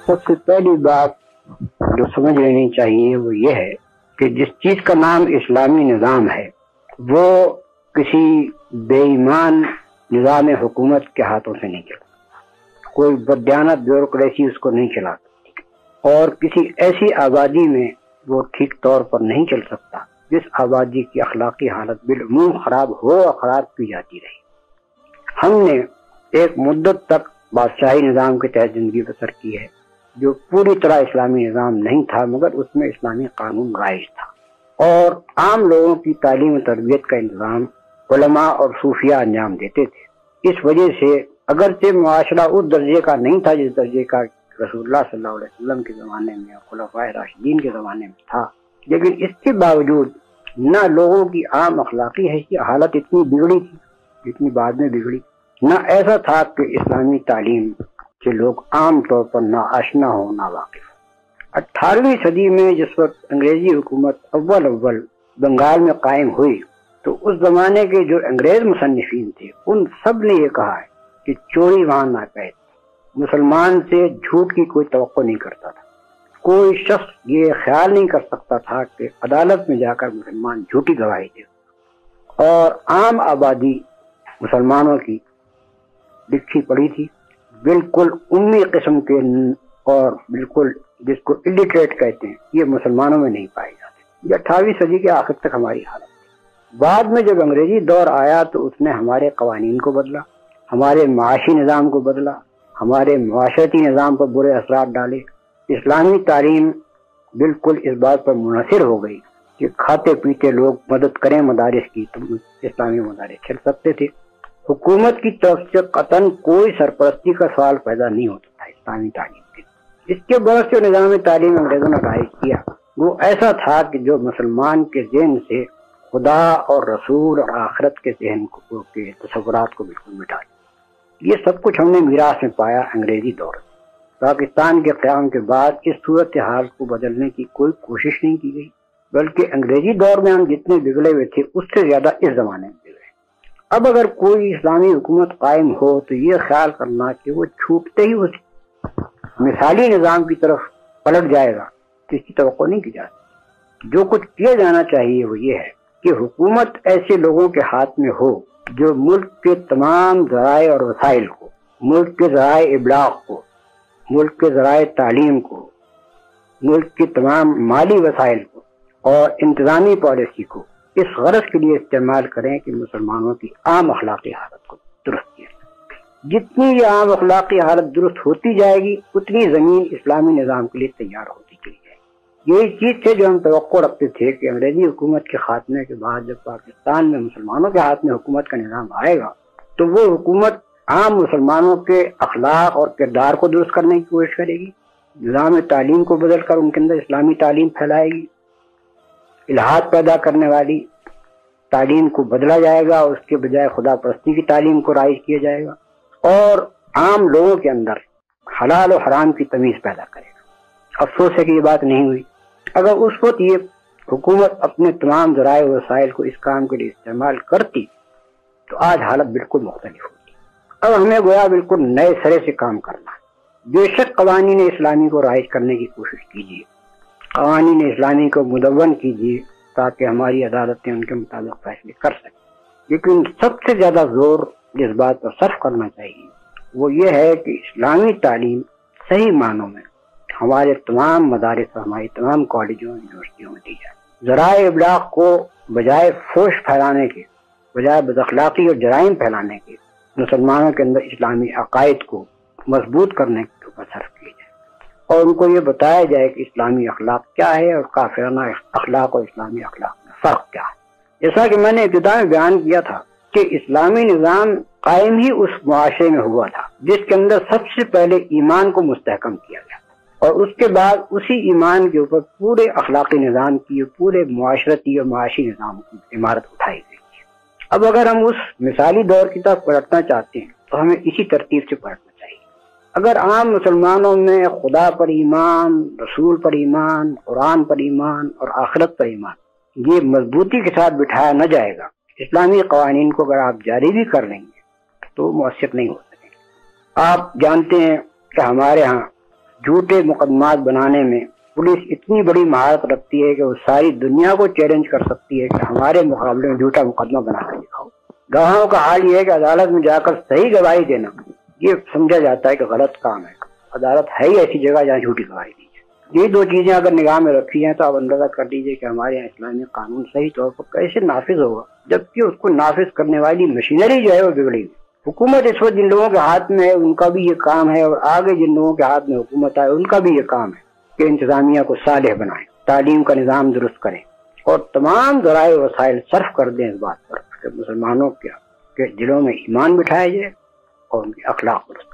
سب سے پہلی بات جو سمجھ لینی چاہیے وہ یہ ہے کہ جس چیز کا نام اسلامی نظام ہے وہ کسی بے ایمان نظام حکومت کے ہاتھوں سے نہیں چلتا، کوئی بددیانت بیوروکریسی اس کو نہیں چلا سکتی، اور کسی ایسی آبادی میں وہ ٹھیک طور پر نہیں چل سکتا جس آبادی کی اخلاقی حالت بالعموم خراب ہو اور خراب کی جاتی رہی۔ ہم نے ایک مدت تک بادشاہی نظام کے تحت زندگی بسر کی ہے جو پوری طرح اسلامی نظام نہیں تھا، مگر اس میں اسلامی قانون رائج تھا، اور عام لوگوں کی تعلیم و تربیت کا انتظام علماء اور صوفیاء انجام دیتے تھے۔ اس وجہ سے اگرچہ معاشرہ اس درجے کا نہیں تھا جس درجے کا رسول اللہ صلی اللہ علیہ وسلم کے زمانے میں اور خلفائے راشدین کے زمانے میں تھا، لیکن اس کے باوجود نہ لوگوں کی عام اخلاقی حالت اتنی بگڑی تھی جتنی بعد میں بگڑی، نہ ایسا تھا کہ اسلامی تعلیم کے لوگ عام طور پر نہ آشنا ہوں نہ واقف۔ 18ویں صدی میں جس وقت انگریزی حکومت اول بنگال میں قائم ہوئی تو اس زمانے کے جو انگریز مصنفین تھے ان سب نے یہ کہا ہے کہ چوری وہاں ناپید، مسلمان سے جھوٹ کی کوئی توقع نہیں کرتا تھا، کوئی شخص یہ خیال نہیں کر سکتا تھا کہ عدالت میں جا کر مسلمان جھوٹی گواہی دے، اور عام آبادی مسلمانوں کی لکھی پڑی تھی، بالکل امی قسم کے، اور بالکل جس کو الٹریٹ کہتے ہیں یہ مسلمانوں میں نہیں پائے جاتے۔ یہ 18ویں صدی کے آخر تک ہماری حالت تھی۔ بعد میں جب انگریزی دور آیا تو اس نے ہمارے قوانین کو بدلا، ہمارے معاشی نظام کو بدلا، ہمارے معاشرتی نظام پر برے اثرات ڈالے۔ اسلامی تعلیم بالکل اس بات پر منحصر ہو گئی کہ کھاتے پیتے لوگ مدد کریں مدارس کی تو اسلامی مدارس چل سکتے تھے۔ حکومت کی طرف سے قطعاً کوئی سرپرستی کا سوال پیدا نہیں ہوتا تھا اسلامی تعلیم کے۔ اس کے بعد جو نظام تعلیم انگریزوں نے رائج کیا وہ ایسا تھا کہ جو مسلمان کے ذہن سے خدا اور رسول اور آخرت کے ذہن کے تصورات کو بالکل مٹا دیا۔ یہ سب کچھ ہم نے میراث میں پایا انگریزی دور سے۔ پاکستان کے قیام کے بعد اس صورتحال کو بدلنے کی کوئی کوشش نہیں کی گئی، بلکہ انگریزی دور میں ہم جتنے بگڑے ہوئے تھے اس سے زیادہ اس زمانے میں بگڑے۔ اب اگر کوئی اسلامی حکومت قائم ہو تو یہ خیال کرنا کہ وہ چھوٹتے ہی اس مثالی نظام کی طرف پلٹ جائے گا تو اس کی توقع نہیں کی جاتی۔ جو کچھ کیا جانا چاہیے وہ یہ ہے کہ حکومت ایسے لوگوں کے ہاتھ میں ہو جو ملک کے تمام ذرائع اور وسائل کو، ملک کے ذرائع ابلاغ کو، ملک کے ذرائع تعلیم کو، ملک کے تمام مالی وسائل کو اور انتظامی پالیسی کو اس غرض کے لیے استعمال کریں کہ مسلمانوں کی عام اخلاقی حالت کو درست کیا جائے۔ جتنی یہ عام اخلاقی حالت درست ہوتی جائے گی اتنی زمین اسلامی نظام کے لیے تیار ہوتی چلی جائے گی۔ یہی چیز تھے جو ہم توقع رکھتے تھے کہ انگریزی حکومت کے خاتمے کے بعد جب پاکستان میں مسلمانوں کے ہاتھ میں حکومت کا نظام آئے گا تو وہ حکومت عام مسلمانوں کے اخلاق اور کردار کو درست کرنے کی کوشش کرے گی، نظام تعلیم کو بدل کر ان کے اندر اسلامی تعلیم پھیلائے گی، الہاد پیدا کرنے والی تعلیم کو بدلا جائے گا، اس کے بجائے خدا پرستی کی تعلیم کو رائج کیا جائے گا، اور عام لوگوں کے اندر حلال و حرام کی تمیز پیدا کرے گا۔ افسوس ہے کہ یہ بات نہیں ہوئی۔ اگر اس وقت یہ حکومت اپنے تمام ذرائع و وسائل کو اس کام کے لیے استعمال کرتی تو آج حالت بالکل مختلف ہوتی۔ اب ہمیں گویا بالکل نئے سرے سے کام کرنا ہے۔ بے شک قوانین اسلامی کو رائج کرنے کی کوشش کیجیے، قوانین اسلامی کو مدون کیجیے تاکہ ہماری عدالتیں ان کے مطابق فیصلے کر سکیں، لیکن سب سے زیادہ زور جس بات پر صرف کرنا چاہیے وہ یہ ہے کہ اسلامی تعلیم صحیح معنوں میں ہمارے تمام مدارس اور ہماری تمام کالجوں اور یونیورسٹیوں میں دی جائے۔ ذرائع ابلاغ کو بجائے فحش پھیلانے کے، بجائے بد اخلاقی اور جرائم پھیلانے کے، مسلمانوں کے اندر اسلامی عقائد کو مضبوط کرنے کے اوپر صرف کیے جائے اور ان کو یہ بتایا جائے کہ اسلامی اخلاق کیا ہے اور کافرانہ اخلاق اور اسلامی اخلاق میں فرق کیا ہے۔ جیسا کہ میں نے ابتدا میں بیان کیا تھا کہ اسلامی نظام قائم ہی اس معاشرے میں ہوا تھا جس کے اندر سب سے پہلے ایمان کو مستحکم کیا گیا اور اس کے بعد اسی ایمان کے اوپر پورے اخلاقی نظام کی، پورے معاشرتی اور معاشی نظام کی عمارت اٹھائی گئی ہے۔ اب اگر ہم اس مثالی دور کی طرف پلٹنا چاہتے ہیں تو ہمیں اسی ترتیب سے پلٹنا چاہیے۔ اگر عام مسلمانوں میں خدا پر ایمان، رسول پر ایمان، قرآن پر ایمان اور آخرت پر ایمان یہ مضبوطی کے ساتھ بٹھایا نہ جائے گا، اسلامی قوانین کو اگر آپ جاری بھی کر لیں گے تو مؤثر نہیں ہو سکیں گے۔ آپ جانتے ہیں کہ ہمارے ہاں جھوٹے مقدمات بنانے میں پولیس اتنی بڑی مہارت رکھتی ہے کہ وہ ساری دنیا کو چیلنج کر سکتی ہے کہ ہمارے مقابلے میں جھوٹا مقدمہ بنا کر دکھاؤ۔ گواہوں کا حال یہ ہے کہ عدالت میں جا کر صحیح گواہی دینا یہ سمجھا جاتا ہے کہ غلط کام ہے۔ عدالت ہے ہی ایسی جگہ جہاں جھوٹی گواہی دی جائے۔ یہ دو چیزیں اگر نگاہ میں رکھی جائیں تو آپ اندازہ کر لیجیے کہ ہمارے یہاں اسلامی قانون صحیح طور پر کیسے نافذ ہوگا، جبکہ اس کو نافذ کرنے والی مشینری جو ہے وہ بگڑی ہوئی۔ حکومت اس وقت جن لوگوں کے ہاتھ میں ہے ان کا بھی یہ کام ہے، اور آگے جن لوگوں کے ہاتھ میں حکومت آئے ان کا بھی یہ کام ہے کہ انتظامیہ کو صالح بنائیں، تعلیم کا نظام درست کریں، اور تمام ذرائع وسائل صرف کر دیں اس بات پر کہ مسلمانوں کے دلوں میں ایمان بٹھایا جائے اور ان کے اخلاق درست